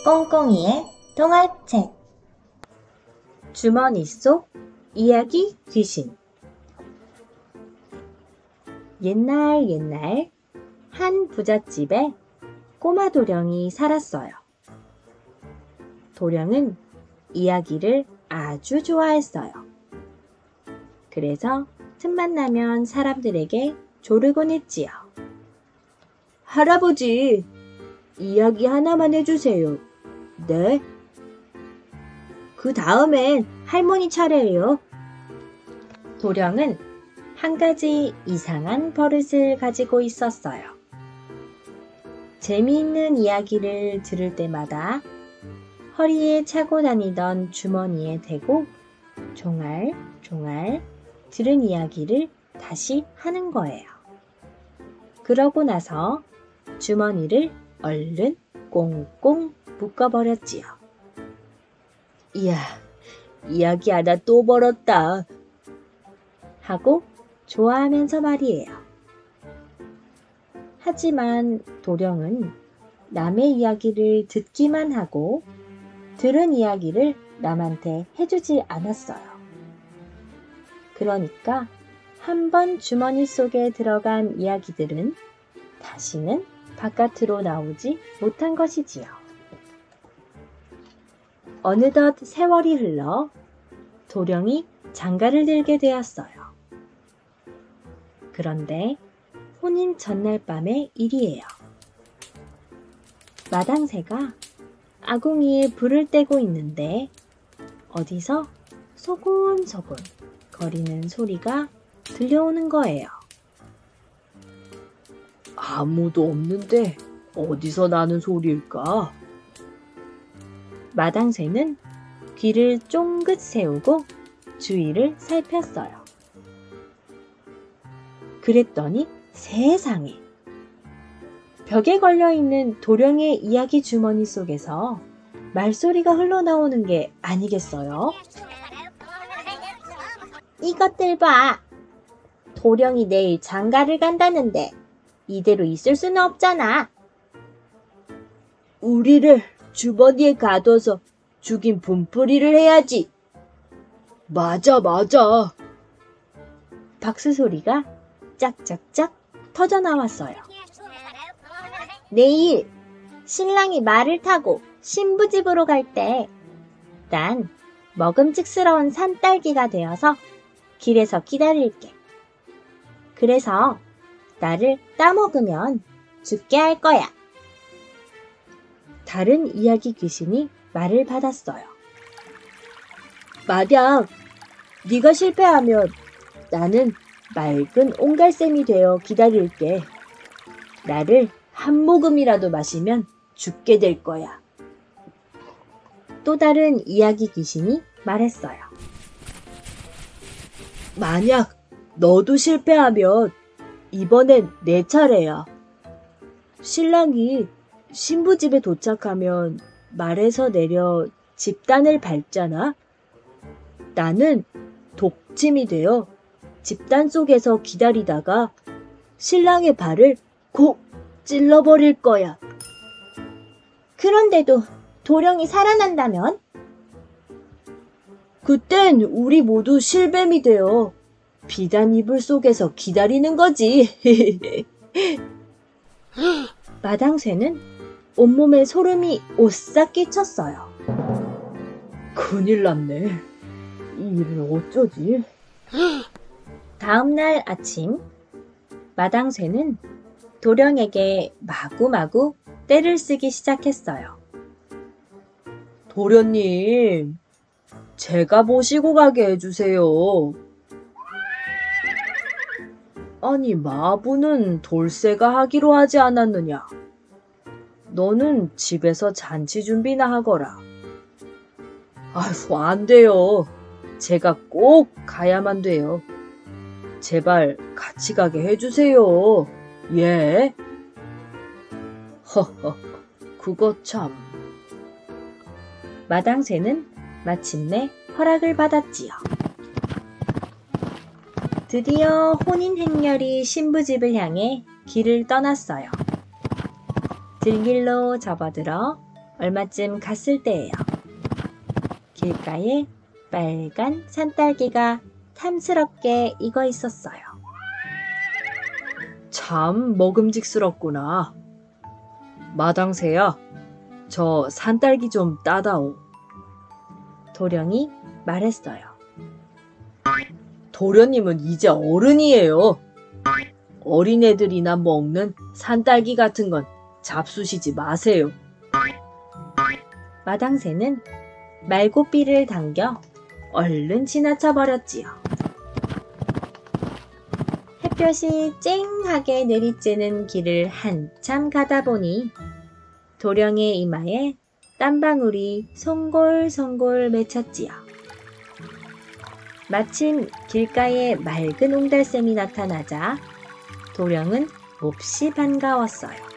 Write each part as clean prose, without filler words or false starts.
꽁꽁이의 동화책. 주머니 속 이야기 귀신. 옛날 한 부잣집에 꼬마 도령이 살았어요. 도령은 이야기를 아주 좋아했어요. 그래서 틈만 나면 사람들에게 조르곤 했지요. 할아버지, 이야기 하나만 해주세요. 네? 그 다음엔 할머니 차례예요. 도령은 한 가지 이상한 버릇을 가지고 있었어요. 재미있는 이야기를 들을 때마다 허리에 차고 다니던 주머니에 대고 종알종알 들은 이야기를 다시 하는 거예요. 그러고 나서 주머니를 얼른 꽁꽁 묶어버렸지요. 이야, 이야기 하나 또 벌었다. 하고 좋아하면서 말이에요. 하지만 도령은 남의 이야기를 듣기만 하고 들은 이야기를 남한테 해주지 않았어요. 그러니까 한번 주머니 속에 들어간 이야기들은 다시는 바깥으로 나오지 못한 것이지요. 어느덧 세월이 흘러 도령이 장가를 들게 되었어요. 그런데 혼인 전날 밤의 일이에요. 마당새가 아궁이에 불을 떼고 있는데 어디서 소곤소곤 거리는 소리가 들려오는 거예요. 아무도 없는데 어디서 나는 소리일까? 마당새는 귀를 쫑긋 세우고 주위를 살폈어요. 그랬더니 세상에! 벽에 걸려있는 도령의 이야기 주머니 속에서 말소리가 흘러나오는 게 아니겠어요? 이것들 봐! 도령이 내일 장가를 간다는데 이대로 있을 수는 없잖아. 우리를 주머니에 가둬서 죽인 분풀이를 해야지. 맞아. 박수 소리가 짝짝짝 터져 나왔어요. 내일 신랑이 말을 타고 신부 집으로 갈 때 난 먹음직스러운 산딸기가 되어서 길에서 기다릴게. 그래서 나를 따먹으면 죽게 할 거야. 다른 이야기 귀신이 말을 받았어요. 만약 네가 실패하면 나는 맑은 옹갈샘이 되어 기다릴게. 나를 한 모금이라도 마시면 죽게 될 거야. 또 다른 이야기 귀신이 말했어요. 만약 너도 실패하면 이번엔 내 차례야. 신랑이 신부집에 도착하면 말에서 내려 집단을 밟잖아. 나는 독침이 되어 집단 속에서 기다리다가 신랑의 발을 콕 찔러버릴 거야. 그런데도 도령이 살아난다면? 그땐 우리 모두 실뱀이 되어 비단 이불 속에서 기다리는 거지. 마당새는 온몸에 소름이 오싹 끼쳤어요. 큰일 났네. 이 일을 어쩌지? 다음날 아침, 마당새는 도령에게 마구마구 떼를 쓰기 시작했어요. 도련님, 제가 모시고 가게 해주세요. 아니, 마부는 돌쇠가 하기로 하지 않았느냐? 너는 집에서 잔치 준비나 하거라. 아휴, 안 돼요. 제가 꼭 가야만 돼요. 제발 같이 가게 해주세요. 예? 허허, 그거 참. 마당새는 마침내 허락을 받았지요. 드디어 혼인 행렬이 신부집을 향해 길을 떠났어요. 들길로 접어들어 얼마쯤 갔을 때예요. 길가에 빨간 산딸기가 탐스럽게 익어 있었어요. 참 먹음직스럽구나. 마당새야, 저 산딸기 좀 따다오. 도령이 말했어요. 도련님은 이제 어른이에요. 어린애들이나 먹는 산딸기 같은 건 잡수시지 마세요. 마당새는 말고삐를 당겨 얼른 지나쳐 버렸지요. 햇볕이 쨍하게 내리쬐는 길을 한참 가다 보니 도령의 이마에 땀방울이 송골송골 맺혔지요. 마침 길가에 맑은 옹달샘이 나타나자 도령은 몹시 반가웠어요.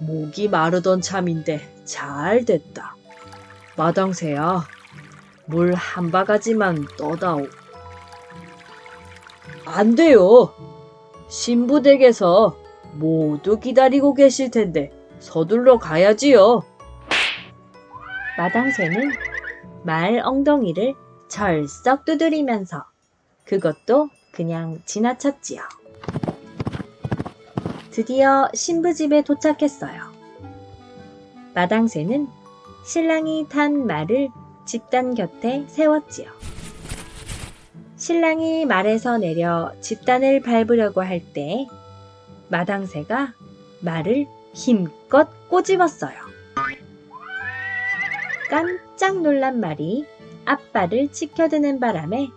목이 마르던 참인데 잘 됐다. 마당새야, 물 한 바가지만 떠다오. 안 돼요. 신부댁에서 모두 기다리고 계실 텐데 서둘러 가야지요. 마당새는 말 엉덩이를 철썩 두드리면서 그것도 그냥 지나쳤지요. 드디어 신부집에 도착했어요. 마당새는 신랑이 탄 말을 집단 곁에 세웠지요. 신랑이 말에서 내려 집단을 밟으려고 할 때 마당새가 말을 힘껏 꼬집었어요. 깜짝 놀란 말이 앞발을 치켜드는 바람에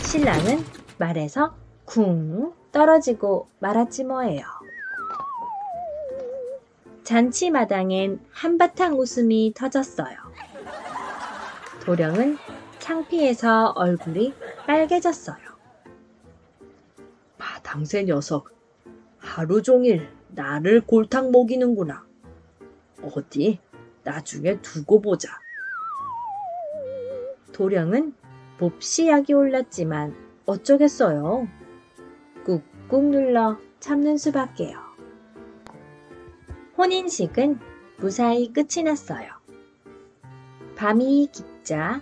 신랑은 말에서 쿵 떨어지고 말았지 뭐예요. 잔치마당엔 한바탕 웃음이 터졌어요. 도령은 창피해서 얼굴이 빨개졌어요. 마당새 녀석, 하루 종일 나를 골탕 먹이는구나. 어디 나중에 두고 보자. 도령은 몹시 약이 올랐지만 어쩌겠어요. 꾹꾹 눌러 참는 수밖에요. 혼인식은 무사히 끝이 났어요. 밤이 깊자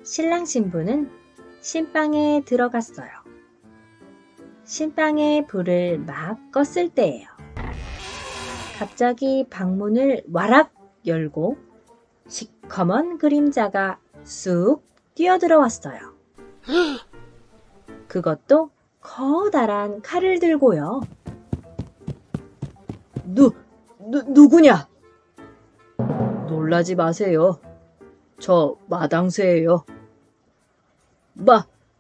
신랑 신부는 신방에 들어갔어요. 신방에 불을 막 껐을 때예요. 갑자기 방문을 와락 열고 시커먼 그림자가 쑥 뛰어들어왔어요. 그것도 커다란 칼을 들고요. 누구냐? 놀라지 마세요. 저 마당새예요.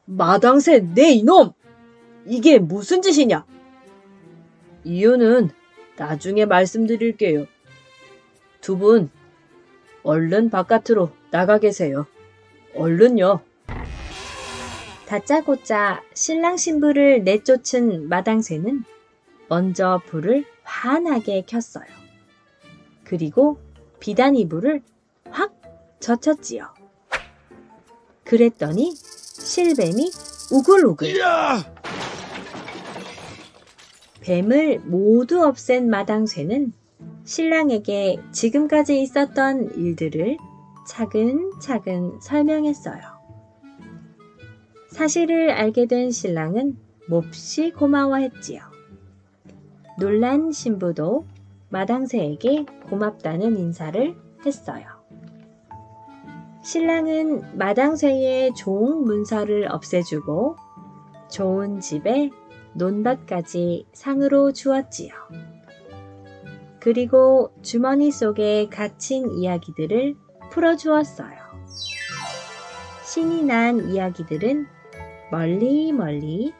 마당새 내 이놈! 이게 무슨 짓이냐? 이유는 나중에 말씀드릴게요. 두 분 얼른 바깥으로 나가 계세요. 얼른요. 다짜고짜 신랑 신부를 내쫓은 마당새는 먼저 불을 환하게 켰어요. 그리고 비단 이불을 확 젖혔지요. 그랬더니 실뱀이 우글우글. 뱀을 모두 없앤 마당새는 신랑에게 지금까지 있었던 일들을 차근차근 설명했어요. 사실을 알게 된 신랑은 몹시 고마워했지요. 놀란 신부도 마당새에게 고맙다는 인사를 했어요. 신랑은 마당새의 좋은 문서를 없애주고 좋은 집에 논밭까지 상으로 주었지요. 그리고 주머니 속에 갇힌 이야기들을 풀어주었어요. 신이 난 이야기들은 멀리 멀리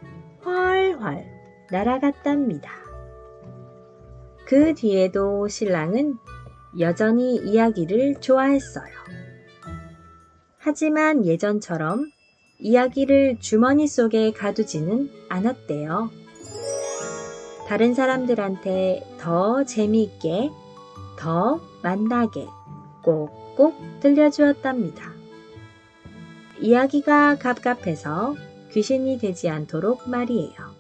훨훨 날아갔답니다. 그 뒤에도 신랑은 여전히 이야기를 좋아했어요. 하지만 예전처럼 이야기를 주머니 속에 가두지는 않았대요. 다른 사람들한테 더 재미있게, 더 만나게 꼭꼭 들려주었답니다. 이야기가 갑갑해서 귀신이 되지 않도록 말이에요.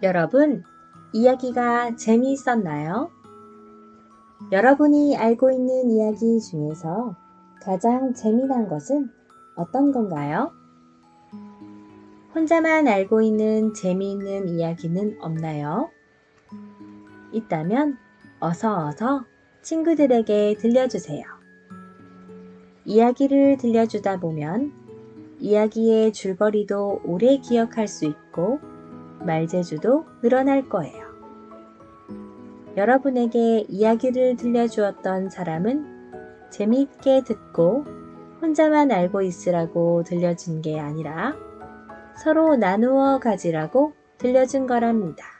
여러분, 이야기가 재미있었나요? 여러분이 알고 있는 이야기 중에서 가장 재미난 것은 어떤 건가요? 혼자만 알고 있는 재미있는 이야기는 없나요? 있다면 어서 친구들에게 들려주세요. 이야기를 들려주다 보면 이야기의 줄거리도 오래 기억할 수 있고 말재주도 늘어날 거예요. 여러분에게 이야기를 들려주었던 사람은 재미있게 듣고 혼자만 알고 있으라고 들려준 게 아니라 서로 나누어 가지라고 들려준 거랍니다.